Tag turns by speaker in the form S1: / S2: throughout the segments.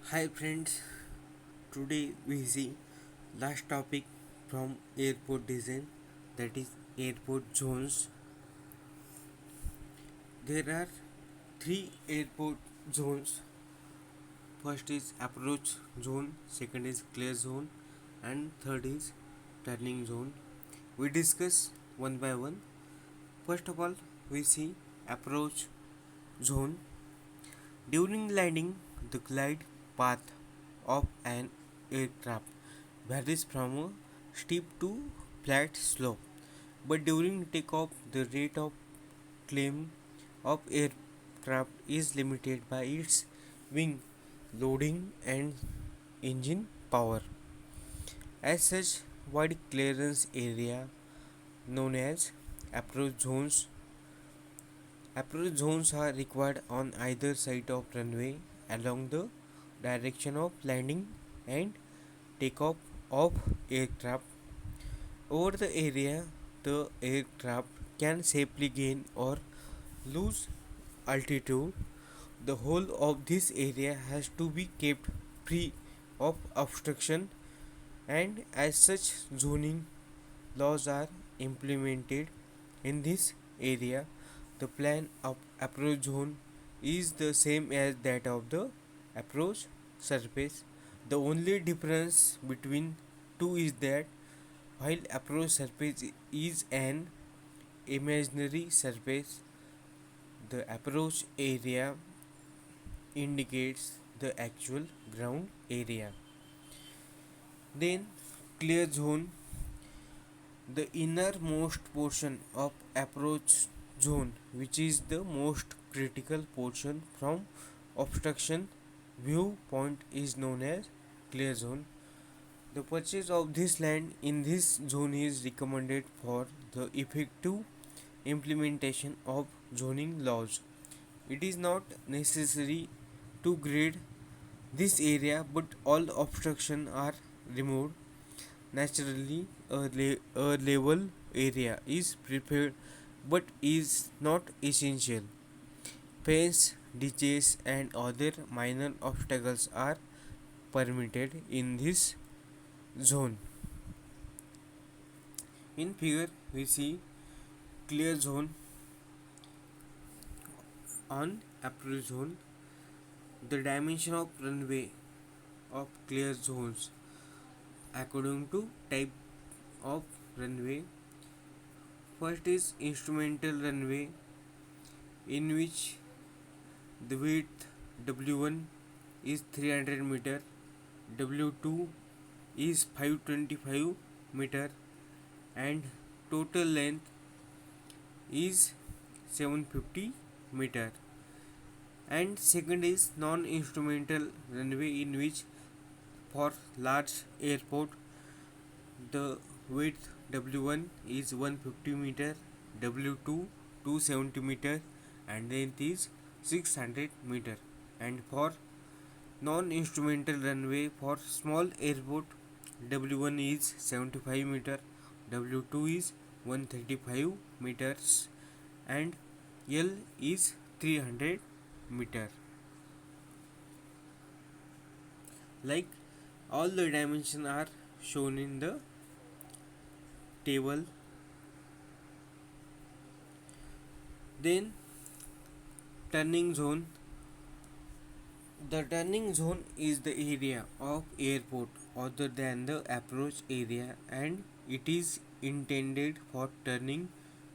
S1: Hi friends, today we see last topic from airport design, that is airport zones. There are three airport zones. First is approach zone, second is clear zone, and third is turning zone. We discuss one by one. First of all, we see approach zone. During landing, the glide path of an aircraft varies from a steep to flat slope, but during takeoff, the rate of climb of aircraft is limited by its wing loading and engine power. As such, wide clearance area known as approach zones. Approach zones are required on either side of runway along the direction of landing and takeoff of aircraft. Over the area, the aircraft can safely gain or lose altitude. The whole of this area has to be kept free of obstruction, and as such, zoning laws are implemented in this area. The plan of approach zone is the same as that of the approach surface. The only difference between two is that while approach surface is an imaginary surface, the approach area indicates the actual ground area. Then clear zone, the innermost portion of approach zone, which is the most critical portion from obstruction viewpoint, is known as clear zone. The purchase of this land in this zone is recommended for the effective implementation of zoning laws. It is not necessary to grade this area, but all obstructions are removed. Naturally, a level area is preferred but is not essential. Fence, ditches, and other minor obstacles are permitted in this zone. In figure, we see clear zone on approach zone. The dimension of runway of clear zones according to type of runway. First is instrumental runway, in which the width W1 is 300 meter, W2 is 525 meter, and total length is 750 meter. And second is non-instrumental runway, in which for large airport the width W1 is 150 meter, W2 270 meter, and length is 600 meter. And for non-instrumental runway for small airport, W1 is 75 meter, W2 is 135 meters, and L is 300 meter. Like, all the dimensions are shown in the table. Then turning zone. The turning zone is the area of airport other than the approach area, and it is intended for turning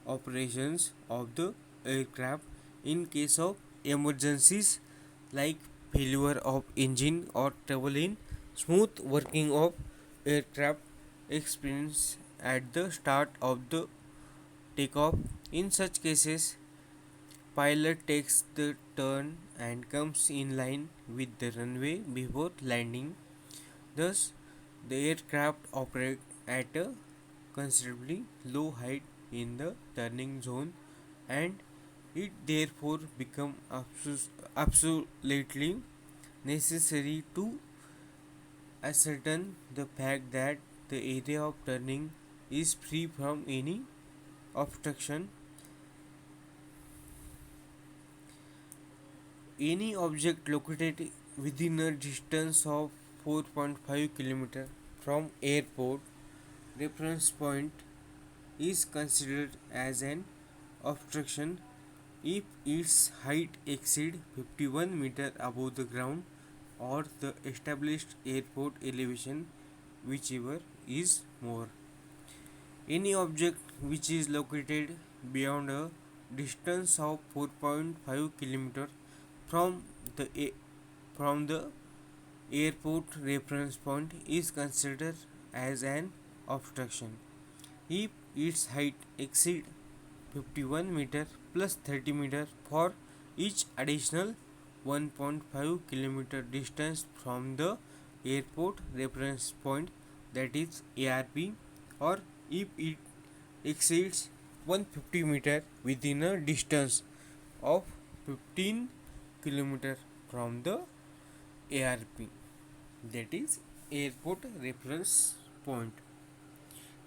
S1: operations of the aircraft in case of emergencies like failure of engine or trouble in smooth working of aircraft experience at the start of the takeoff. In such cases, pilot takes the turn and comes in line with the runway before landing. Thus, the aircraft operates at a considerably low height in the turning zone, and it therefore becomes absolutely necessary to ascertain the fact that the area of turning is free from any obstruction. Any object located within a distance of 4.5 km from airport reference point is considered as an obstruction if its height exceed 51 meter above the ground or the established airport elevation, whichever is more. Any object which is located beyond a distance of 4.5 km from the from the airport reference point is considered as an obstruction if its height exceeds 51 meter plus 30 meter for each additional 1.5 kilometer distance from the airport reference point, that is ARP, or if it exceeds 150 meter within a distance of 15 kilometer from the ARP, that is airport reference point.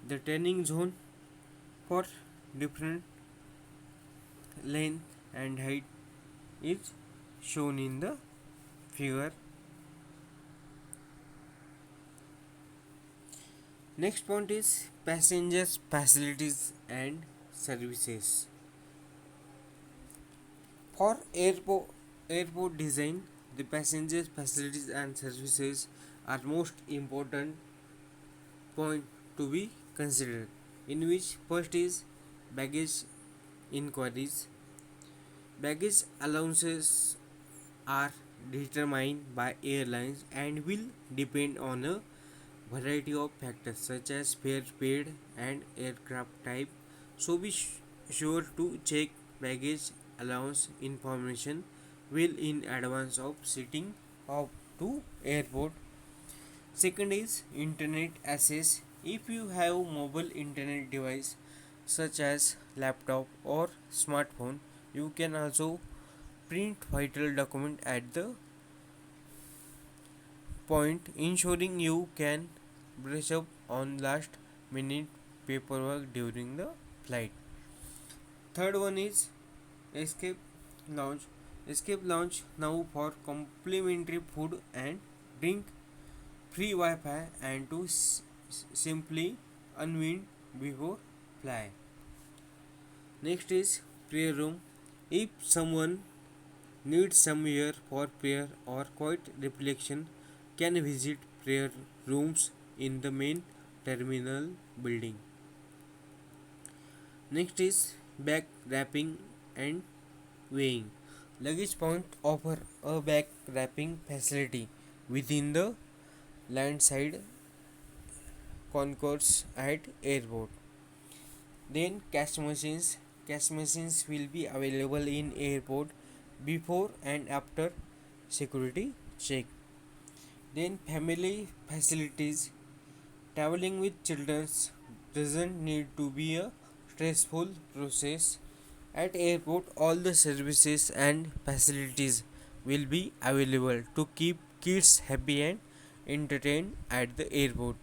S1: The turning zone for different length and height is shown in the figure. Next point is passengers facilities and services. For airport design, the passengers facilities and services are most important point to be considered, in which first is baggage inquiries. Baggage allowances are determined by airlines and will depend on a variety of factors such as fare paid and aircraft type. So be sure to check baggage allowance information well in advance of setting up to airport. Second is internet access. If you have mobile internet device such as laptop or smartphone, you can also print vital document at the point, ensuring you can brush up on last minute paperwork during the flight. Third one is escape lounge. Escape lounge now for complimentary food and drink, free Wi-Fi, and to simply unwind before fly. Next is prayer room. If someone needs somewhere for prayer or quiet reflection, can visit prayer rooms in the main terminal building. Next is bag wrapping and weighing. Luggage point offer a bag wrapping facility within the landside concourse at airport. Then cash machines. Cash machines will be available in airport before and after security check. Then family facilities. Traveling with children doesn't need to be a stressful process. At airport, all the services and facilities will be available to keep kids happy and entertained at the airport.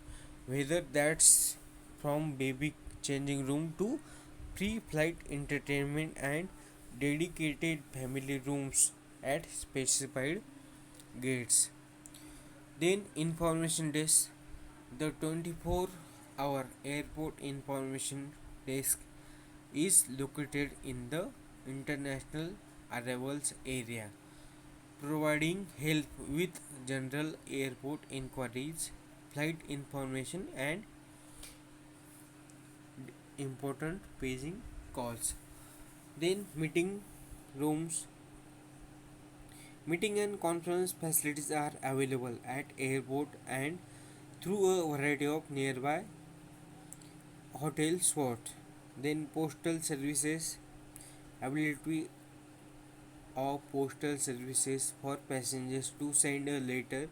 S1: Whether that's from baby changing room to pre-flight entertainment and dedicated family rooms at specified gates. Then information desk. The 24-hour airport information desk is located in the international arrivals area, providing help with general airport inquiries, flight information, and important paging calls. Then rooms. Meeting and conference facilities are available at airport and through a variety of nearby hotel spots. Then postal services. Ability of postal services for passengers to send a letter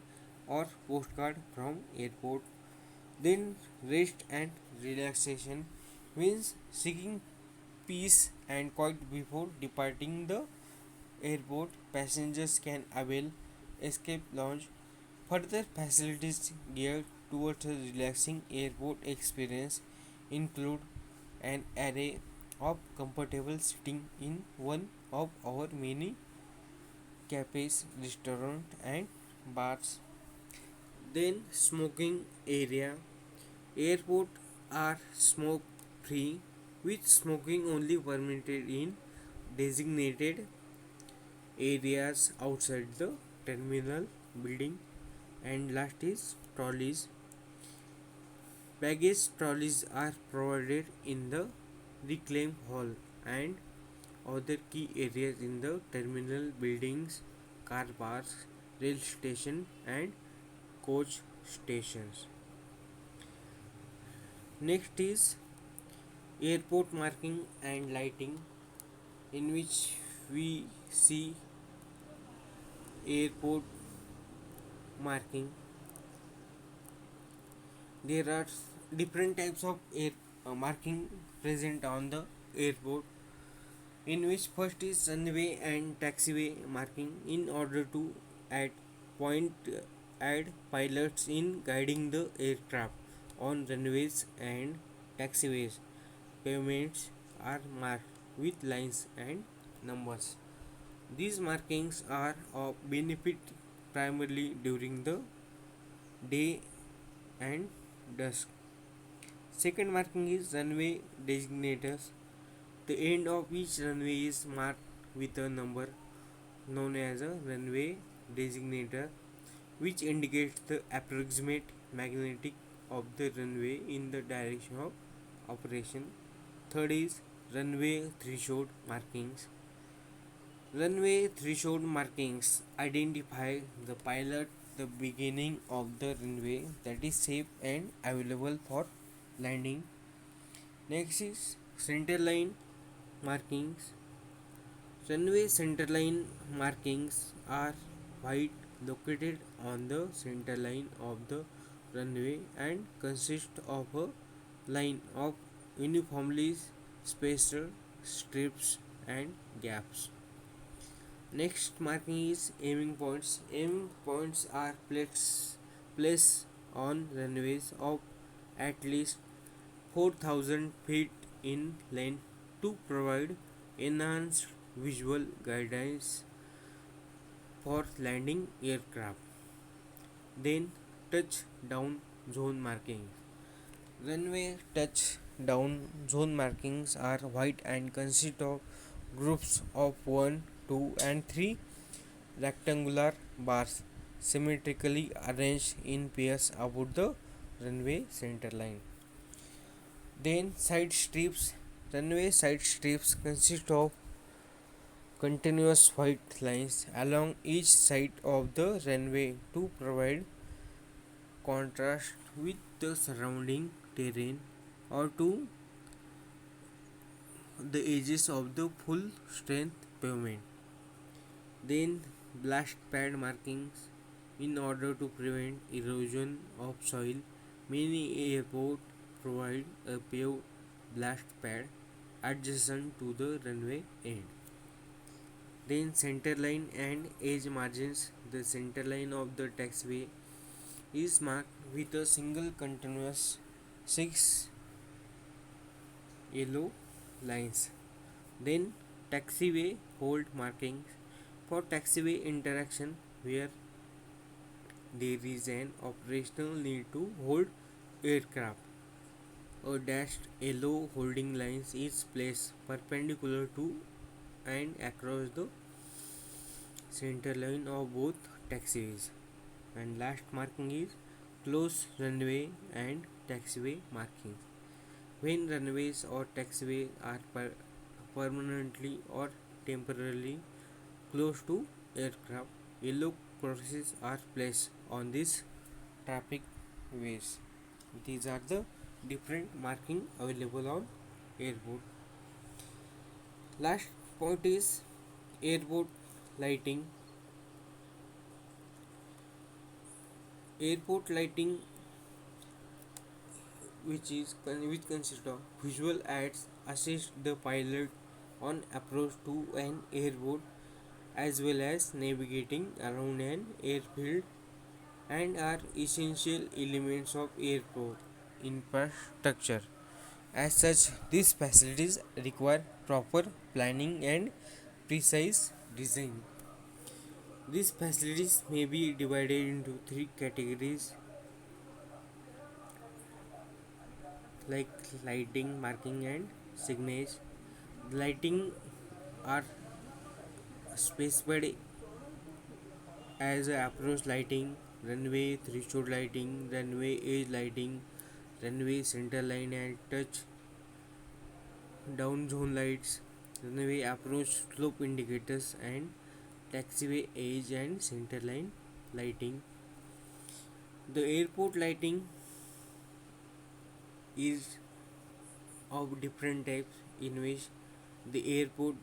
S1: or postcard from airport. Then rest and relaxation means seeking peace and quiet before departing the airport. Passengers can avail escape lounge. Further facilities geared towards a relaxing airport experience include an array of comfortable sitting in one of our many cafes, restaurants, and bars. Then smoking area. Airport are smoke free with smoking only permitted in designated areas outside the terminal building. And last is trolleys. Baggage trolleys are provided in the reclaim hall and other key areas in the terminal buildings, car parks, rail station and coach stations. Next is airport marking and lighting, in which we see airport marking. There are different types of air marking present on the airport, in which first is runway and taxiway marking in order to add point add pilots in guiding the aircraft on runways and taxiways. Pavements are marked with lines and numbers. These markings are of benefit primarily during the day and dusk. Second marking is runway designators. The end of each runway is marked with a number known as a runway designator, which indicates the approximate magnetic of the runway in the direction of operation. Third is runway threshold markings. Runway threshold markings identify the pilot the beginning of the runway that is safe and available for landing. Next is center line markings. Runway centerline markings are white located on the center line of the runway and consist of a line of uniformly spaced strips and gaps. Next marking is aiming points. Aiming points are placed on runways of at least 4,000 feet in length to provide enhanced visual guidance for landing aircraft. Then touchdown zone markings. Runway touchdown zone markings are white and consist of groups of 1, 2 and 3 rectangular bars symmetrically arranged in pairs about the runway center line. Then side strips. Runway side strips consist of continuous white lines along each side of the runway to provide contrast with the surrounding terrain or to the edges of the full strength pavement. Then blast pad markings. In order to prevent erosion of soil, many airports provide a paved blast pad adjacent to the runway end. Then center line and edge margins. The center line of the taxiway is marked with a single continuous 6 yellow lines. Then taxiway hold markings. For taxiway interaction where there is an operational need to hold aircraft, a dashed yellow holding lines is placed perpendicular to and across the center line of both taxiways. And last marking is close runway and taxiway markings. When runways or taxiways are permanently or temporarily close to aircraft, yellow crosses are placed on these traffic ways. These are the different marking available on airport. Last point is airport lighting. Airport lighting, which consists of visual aids, assist the pilot on approach to an airport as well as navigating around an airfield and are essential elements of airport infrastructure. As such, these facilities require proper planning and precise design. These facilities may be divided into three categories like lighting, marking, and signage. Lighting are specified as approach lighting, runway threshold lighting, runway edge lighting, runway center line and touch down zone lights, runway approach slope indicators, and taxiway edge and center line lighting. The airport lighting is of different types in which the airport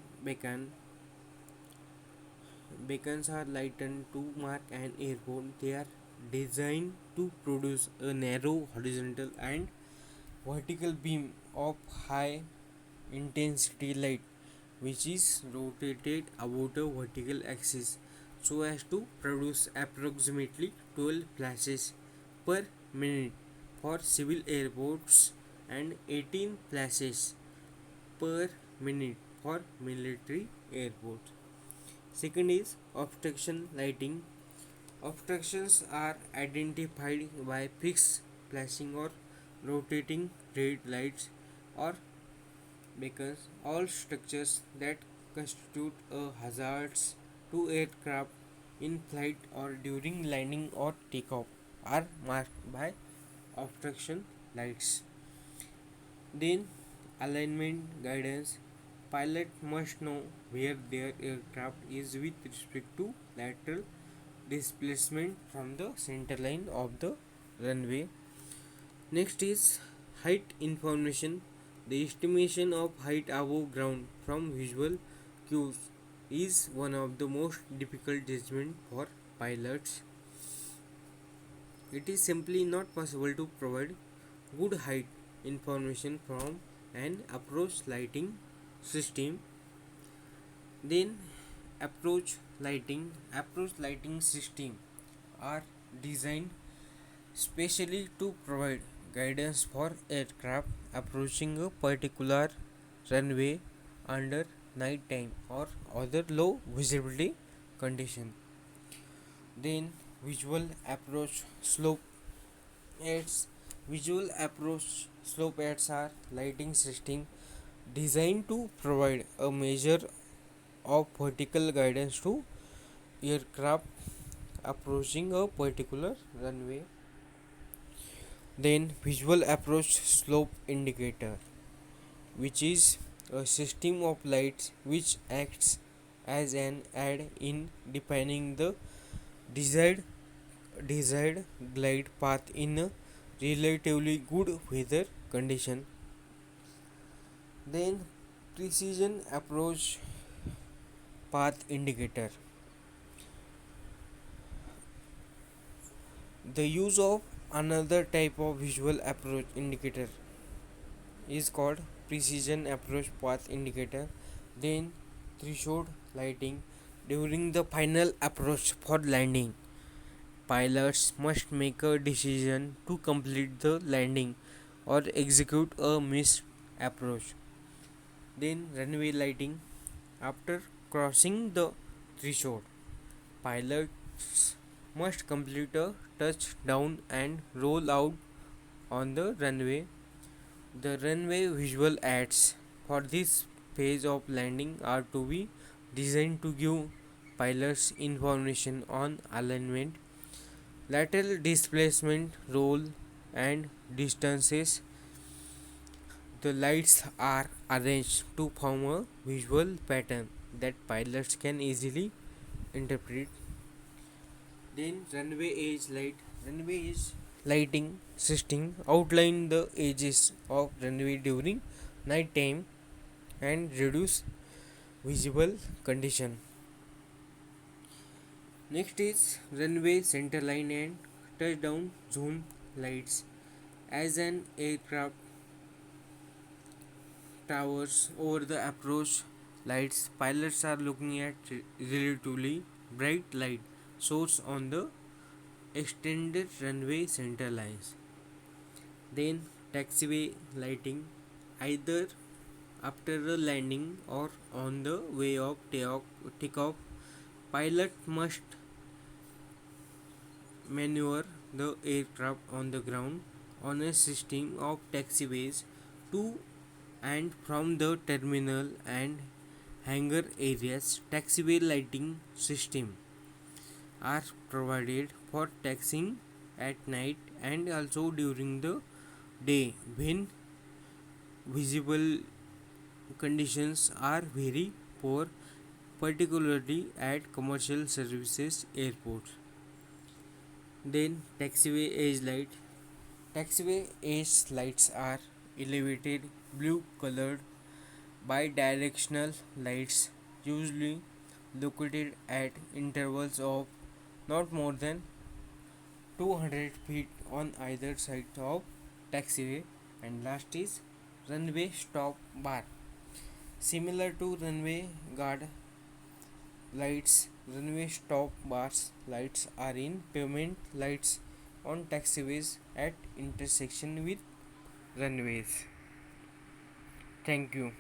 S1: beacons are lightened to mark an airport. They are designed to produce a narrow horizontal and vertical beam of high intensity light which is rotated about a vertical axis so as to produce approximately 12 flashes per minute for civil airports and 18 flashes per minute for military airports. Second is obstruction lighting. Obstructions are identified by fixed flashing or rotating red lights or beacons. All structures that constitute a hazard to aircraft in flight or during landing or takeoff are marked by obstruction lights. Then alignment guidance. Pilot must know where their aircraft is with respect to lateral displacement from the center line of the runway. Next is height information. The estimation of height above ground from visual cues is one of the most difficult judgment for pilots. It is simply not possible to provide good height information from an approach lighting system. Then approach lighting system are designed specially to provide guidance for aircraft approaching a particular runway under night time or other low visibility condition. Then visual approach slope aids. Visual approach slope aids are lighting system designed to provide a measure of vertical guidance to aircraft approaching a particular runway. Then visual approach slope indicator, which is a system of lights which acts as an aid in defining the desired desired glide path in a relatively good weather condition. Then precision approach path indicator. The use of another type of visual approach indicator is called precision approach path indicator. Then threshold lighting. During the final approach for landing, pilots must make a decision to complete the landing or execute a missed approach. Then runway lighting. After crossing the threshold, pilots must complete a touchdown and roll out on the runway. The runway visual aids for this phase of landing are to be designed to give pilots information on alignment, lateral displacement, roll, and distances. The lights are arranged to form a visual pattern that pilots can easily interpret. Then runway edge light. Runway edge lighting system outline the edges of runway during night time and reduce visible condition. Next is runway center line and touchdown zone lights. As an aircraft towers over the approach lights, pilots are looking at relatively bright light source on the extended runway center lines. Then taxiway lighting, either after a landing or on the way of takeoff, Pilot must maneuver the aircraft on the ground on a system of taxiways to and from the terminal and hangar areas. Taxiway lighting system are provided for taxiing at night and also during the day when visible conditions are very poor, particularly at commercial services airports. Then taxiway edge light. Taxiway edge lights are elevated blue colored bi-directional lights usually located at intervals of not more than 200 feet on either side of taxiway. And last is runway stop bar. Similar to runway guard lights, runway stop bars lights are in pavement lights on taxiways at intersection with runways. Thank you.